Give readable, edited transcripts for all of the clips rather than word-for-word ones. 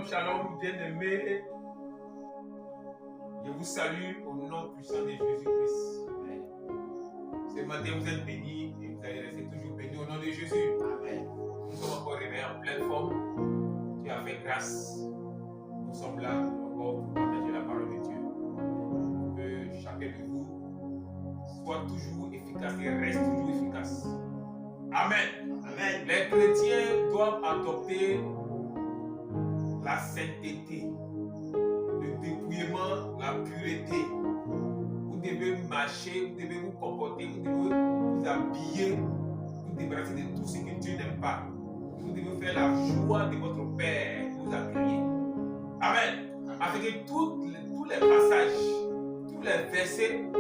Shalom, shalom, bien-aimés. Je vous salue au nom puissant de Jésus-Christ. Ce matin, vous êtes bénis et vous allez rester toujours bénis au nom de Jésus. Amen. Nous sommes encore réveillés en pleine forme. Dieu a fait grâce. Nous sommes là encore pour partager la parole de Dieu. Que chacun de vous soit toujours efficace et reste toujours efficace. Amen. Amen. Les chrétiens doivent adopter la sainteté, le dépouillement, la pureté. Vous devez marcher, vous devez vous comporter, vous devez vous habiller, vous débarrasser de tout ce que Dieu n'aime pas. Vous devez faire la joie de votre Père, vous accueillir. Amen. Avec tous les passages, tous les versets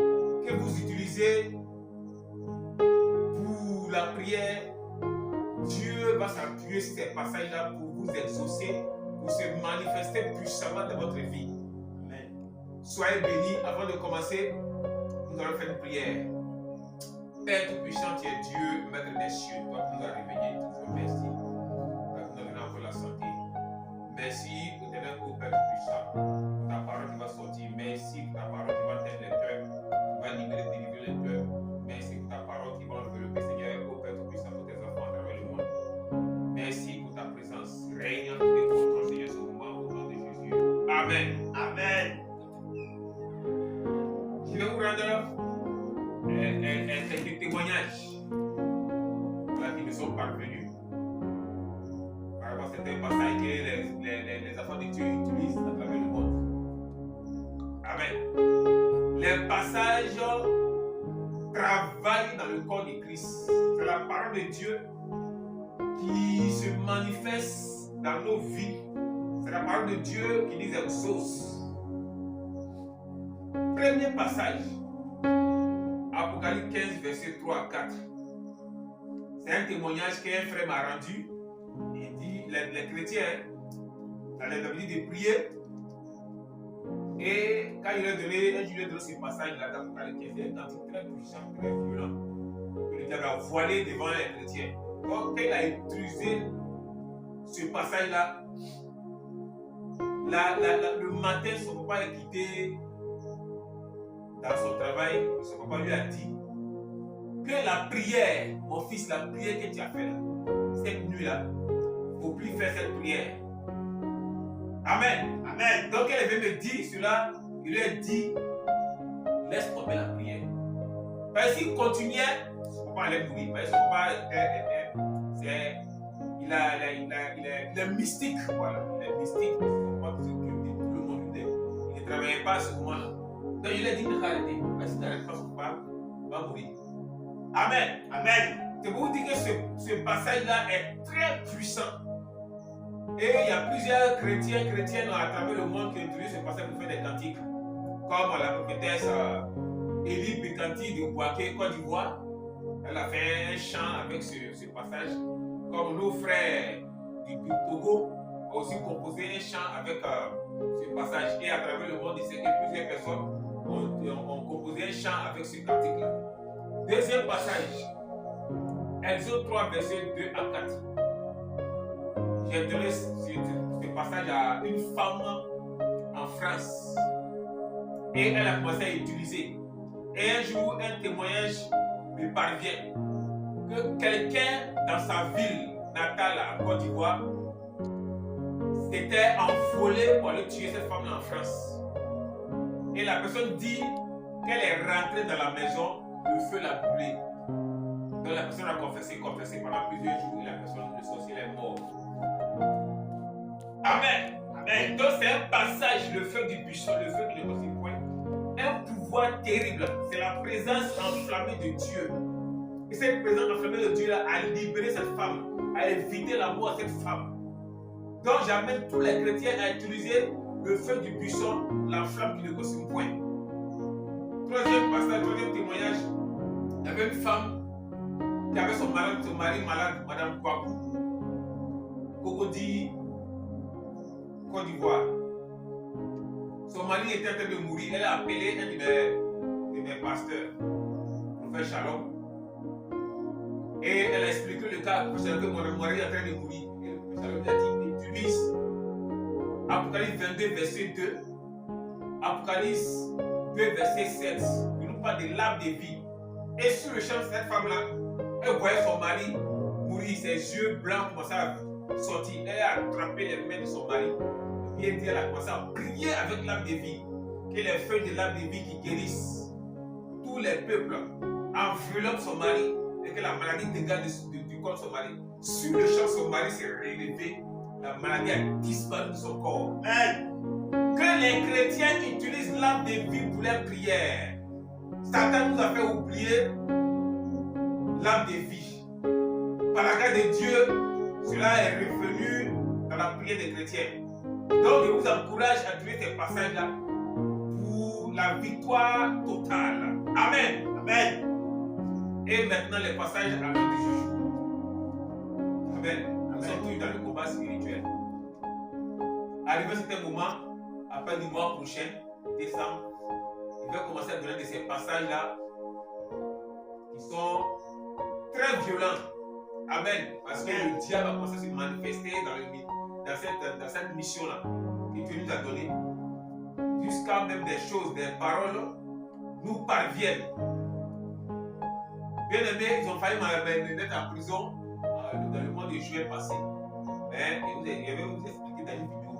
que vous utilisez pour la prière, Dieu va s'appuyer sur ces passages-là pour vous exaucer, pour se manifester puissamment dans votre vie. Amen. Soyez bénis. Avant de commencer, nous allons faire une prière. Père Tout-Puissant, tu es Dieu, Maître des cieux. Toi qui nous as réveillés, toujours merci. Toi qui nous as donné encore la santé. Merci pour tes mains, Père Tout-Puissant. Pour ta parole qui va sortir. Merci pour ta parole qui va atteindre les cœurs, qui va libérer, délivrer les cœurs. Merci pour ta parole qui va enlever, Seigneur, au Père Tout-Puissant, pour tes enfants à travers le monde. Merci pour ta présence. Règne en et contre, Seigneur, ce moment, au nom de Jésus. Amen. Amen. Je vais vous rendre quelques témoignages qui me sont parvenus par rapport à certains passages que les enfants de Dieu utilisent à travers le monde. Amen. Les passages travaillent dans le corps de Christ. C'est la parole de Dieu qui se manifeste dans nos vies. C'est la parole de Dieu qui nous exauce. Premier passage, Apocalypse 15, verset 3 à 4. C'est un témoignage qu'un frère m'a rendu. Il dit, les chrétiens, dans les habitudes de prier, et quand il a donné, un jour il a donné ce passage-là d'Apocalypse 15, c'est un cantique très puissant, très violent, que le diable a voilé devant les chrétiens. Donc, quand il a utilisé ce passage-là, le matin, son papa est quitté dans son travail. Son papa lui a dit que la prière, mon fils, la prière que tu as fait là, cette nuit-là, il ne faut plus faire cette prière. Amen. Amen. Donc, elle veut me dire cela, il lui a dit, laisse tomber la prière. Parce qu'il continuait, son papa allait mourir. Parce que son papa il est mystique, voilà. Il est mystique. Son papa qui s'occupe de tout le monde. Il ne travaillait pas à ce moment-là. Donc, il a dit de arrêter. Parce qu'il n'arrête pas, son papa va mourir. Amen. Amen. C'est pour vous dire que ce passage-là est très puissant. Et il y a plusieurs chrétiennes à travers le monde qui utilisent ce passage pour faire des cantiques. Comme la prophétesse Élie Bécanti de Bouaké, Côte d'Ivoire. Elle a fait un chant avec ce passage. Comme nos frères du Togo ont aussi composé un chant avec ce passage. Et à travers le monde, il sait que plusieurs personnes ont composé un chant avec ce cantique-là. Deuxième passage. Exode 3, verset 2 à 4. J'ai donné ce passage à une femme en France. Et elle a commencé à utiliser. Et un jour, un témoignage me parvient que quelqu'un dans sa ville natale en Côte d'Ivoire s'était envolé pour aller tuer cette femme en France. Et la personne dit qu'elle est rentrée dans la maison, le feu l'a brûlée. Donc la personne a confessé pendant plusieurs jours et la personne, le sorcier est mort. Amen. Amen. Donc c'est un passage, le feu du buisson, le feu qui ne consigne point. Un pouvoir terrible. C'est la présence enflammée de Dieu. Et cette présence enflammée de Dieu là, a libéré cette femme, a évité la mort à cette femme. Donc j'amène tous les chrétiens à utiliser le feu du buisson, la flamme qui ne consigne point. Troisième passage, troisième témoignage. Il y avait une femme qui avait son mari malade, Madame Kouakou, Cocody, Côte d'Ivoire. Son mari était en train de mourir. Elle a appelé un de mes pasteurs, Prophète Shalom. Et elle a expliqué le cas que mon mari est en train de mourir. Et le Prophète Shalom lui a dit, utilise Apocalypse 22, verset 2. Apocalypse 2, verset 7. Il nous parle de l'arbre de vie. Et sur le champ, cette femme-là, elle voyait son mari mourir, ses yeux blancs commençaient à sortir. Elle a attrapé les mains de son mari. Et elle a commencé à prier avec l'arbre de vie. Que les feuilles de l'arbre de vie qui guérissent tous les peuples enveloppent son mari et que la maladie dégage du corps de son mari. Sur le champ, son mari s'est relevé. La maladie a disparu de son corps. Que les chrétiens utilisent l'arbre de vie pour les prières. Satan nous a fait oublier l'arbre de vie. Par la grâce de Dieu, cela est revenu dans la prière des chrétiens. Donc, je vous encourage à trouver ces passages-là pour la victoire totale. Amen. Amen. Et maintenant, les passages à l'heure du jugement. Amen. Nous sommes tous dans le combat spirituel. Arrivé à certain moment, après du mois prochain, décembre, il va commencer à donner de ces passages-là qui sont très violents. Amen. Parce que le diable a commencé à se manifester dans cette mission-là que Dieu nous a donnée. Jusqu'à même des choses, des paroles nous parviennent. Bien aimé, ils ont failli me mettre en prison dans le mois de juin passé. Mais je vais vous expliquer dans une vidéo.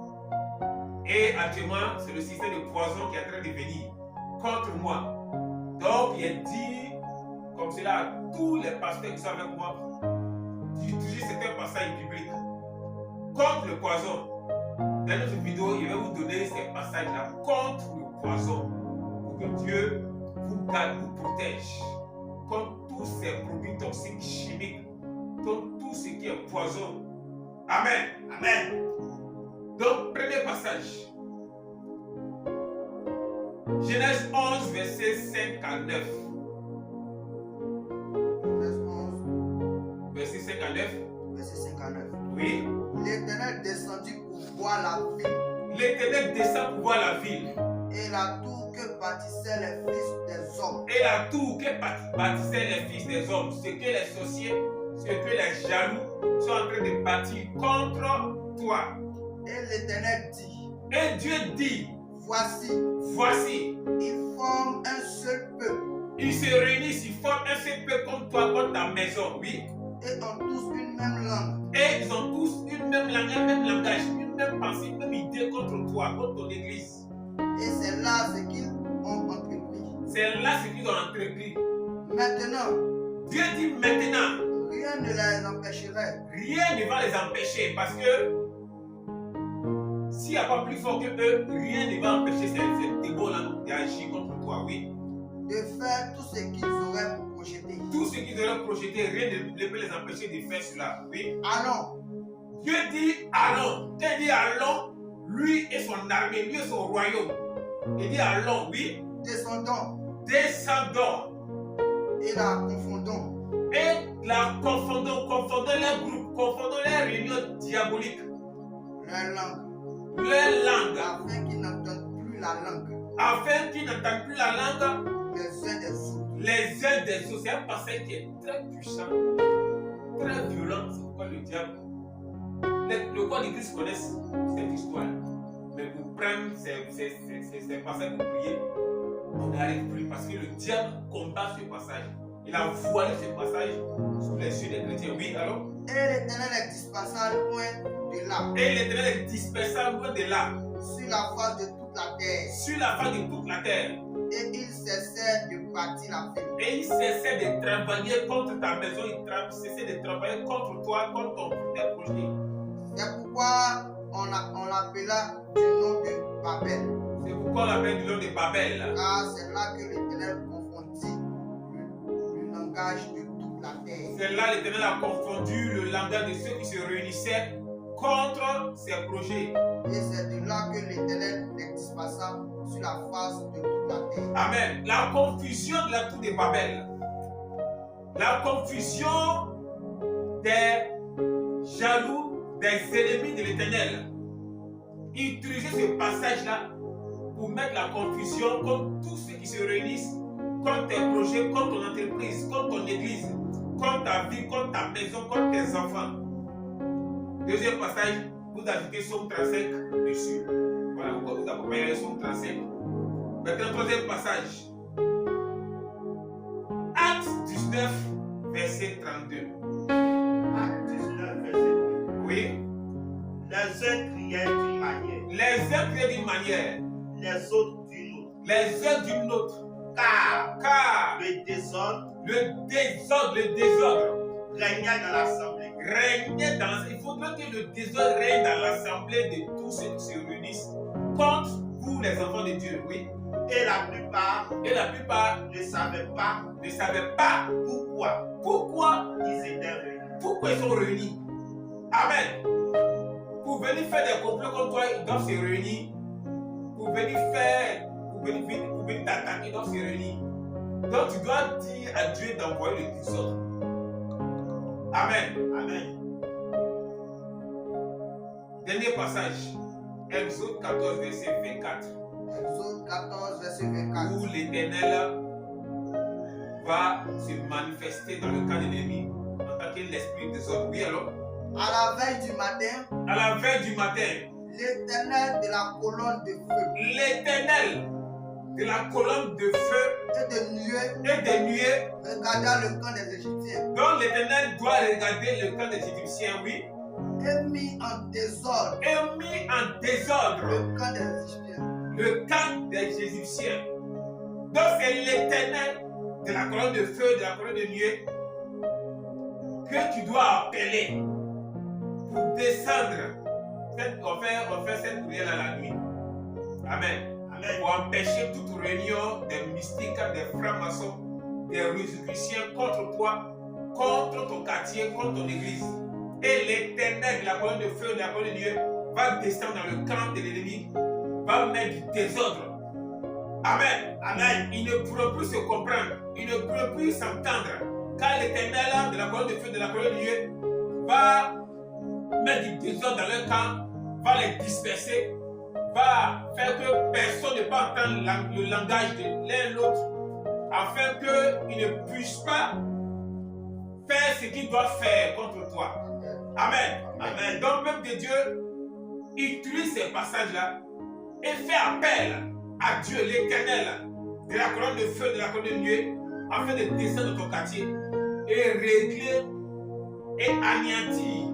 Et actuellement, c'est le système de poison qui est en train de venir contre moi. Donc, il est dit comme cela à tous les pasteurs qui sont avec moi d'utiliser certains passages bibliques contre le poison. Dans notre vidéo, je vais vous donner ces passages-là contre le poison pour que Dieu vous garde, vous protège contre tous ces produits toxiques, chimiques, contre tout ce qui est poison. Amen. Amen. Donc, premier passage. Genèse 11, verset 5 à 9. Genèse 11, verset 5 à 9. Verset 5 à 9. Oui. L'Éternel descendit pour voir la ville. L'Éternel descend pour voir la ville. Et la tour que bâtissaient les fils des hommes. Et la tour que bâtissaient les fils des hommes. Ce que les sorciers, ce que les jaloux sont en train de bâtir contre toi. Et l'Éternel dit. Et Dieu dit. Voici. Ils forment un seul peuple. Ils se réunissent, ils forment un seul peuple comme toi, comme ta maison, oui. Et ont tous une même langue. Et ils ont tous une même langue, un même langage, une même pensée, une même idée contre toi, contre ton église. Et c'est là ce qu'ils ont entrepris. C'est là ce qu'ils ont entrepris. Maintenant. Dieu dit maintenant. Rien ne les empêcherait. Rien ne va les empêcher parce que s'il n'y a pas plus fort que eux, rien ne va empêcher ces démons-là d'agir contre toi, oui. De faire tout ce qu'ils auraient projeté. Tout ce qu'ils auraient projeté, rien ne peut les empêcher de faire cela, oui. Allons. Dieu dit allons. Quand il dit allons, lui et son armée, lui et son royaume. Il dit allons, oui. Descendons. Et la confondons. Et la confondons les groupes, confondons les réunions diaboliques. Leur langue. Afin qu'ils n'entendent plus la langue. Afin qu'ils n'entendent plus la langue. Les uns des autres. C'est un passage qui est très puissant, très violent. C'est pourquoi le diable. Le corps d'église connaissent cette histoire. Mais pour prendre ces passages pour prier, on n'arrive plus parce que le diable combat ce passage. Il a voilé ce passage sous les yeux des chrétiens. Oui, alors? Et l'Éternel est dispersé loin de là. Et l'Éternel est dispersé loin de là. Sur la face de toute la terre. Sur la face de toute la terre. Et il cessait de bâtir la ville. Et il cessait de travailler contre ta maison. Il cessait de travailler contre toi, contre tes projets. C'est pourquoi on l'appela du nom de Babel. C'est pourquoi on l'appelle du nom de Babel. Car c'est là que l'Éternel confondit le langage de toute la terre. C'est là l'Éternel a confondu le langage de ceux qui se réunissaient contre ses projets. Et c'est de là que l'Éternel les dispersa sur la face de toute la terre. Amen. La confusion de la tour de Babel. La confusion des jaloux, des ennemis de l'Éternel. Utilisez ce passage-là pour mettre la confusion contre tous ceux qui se réunissent contre tes projets, contre ton entreprise, contre ton église, contre ta vie, contre ta maison, contre tes enfants. Deuxième passage, vous ajoutez Somme 35 dessus. Voilà, vous accompagnez Somme 35. Maintenant, troisième passage. Acte 19, verset 32. Acte 19, verset 32. Oui. Les uns criaient d'une manière, Les uns criaient d'une manière, les autres d'une autre. les uns d'une autre. Car Le désordre désordre régnait dans l'assemblée. régnait dans. Il faudrait que le désordre règne dans l'assemblée de tous ceux qui se réunissent contre vous, les enfants de Dieu. Oui. Et la plupart Ne savaient pas pourquoi ils étaient réunis. pourquoi ils sont réunis. Amen. Pour venir faire des complots contre toi, ils doivent se réunir. Pour venir t'attaquer, ils doivent se réunir. Donc tu dois dire à Dieu d'envoyer le désordre. Amen. Amen. Dernier passage. Exode 14, verset 24. Exode 14, verset 24. Où l'Éternel va se manifester dans le camp de l'ennemi en tant que l'esprit des hommes. Oui, alors, À la veille du matin, à la veille du matin, l'Éternel de la colonne de feu l'Éternel de la colonne de feu et de nuée et des nuées, regarda le camp des Égyptiens dont l'Éternel doit regarder le camp des Égyptiens, oui, et mit en désordre et mis en désordre le camp des Égyptiens. le camp des Égyptiens. Donc c'est l'Éternel de la colonne de feu, de la colonne de nuée, que tu dois appeler pour descendre. On fait cette prière à la nuit. Amen. Amen. Pour empêcher toute réunion des mystiques, des francs-maçons, des résolutions contre toi, contre ton quartier, contre ton église. Et l'Éternel de la colonne de feu, de la colonne de nuée, va descendre dans le camp de l'ennemi, va mettre du désordre. Amen. Amen. Ils ne pourront plus se comprendre, ils ne pourront plus s'entendre, car l'Éternel de la colonne de feu, de la colonne de nuée, va mettre du désordre dans leur camp, va les disperser, va faire que personne ne peut entendre le langage de l'un et l'autre, afin qu'ils ne puissent pas faire ce qu'ils doivent faire contre toi. Amen. Amen. Donc, peuple de Dieu, utilise ces passages-là et fais appel à Dieu, l'Éternel, de la colonne de feu, de la colonne de nuée, afin de descendre dans ton quartier et régler et anéantir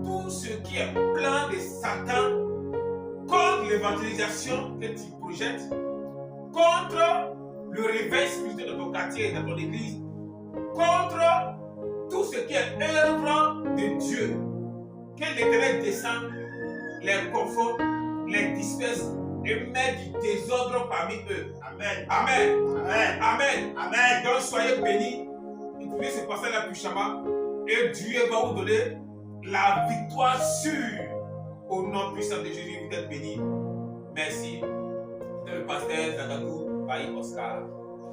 tout ce qui est plan de Satan contre l'évangélisation que tu projettes, contre le réveil spirituel de ton quartier, dans ton église, contre tout ce qui est œuvre de Dieu. Que l'Éternel descende, les confond, les disperse et met du désordre parmi eux. Amen. Amen. Amen. Amen. Amen. Donc soyez bénis. Utilisez ce passage-là puissamment et Dieu va vous donner la victoire sûre. Au nom puissant de Jésus, vous êtes bénis. Merci. C'est le pasteur Zagadou Baï Oscar.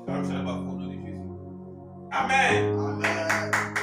Au nom de Jésus. Amen. Amen.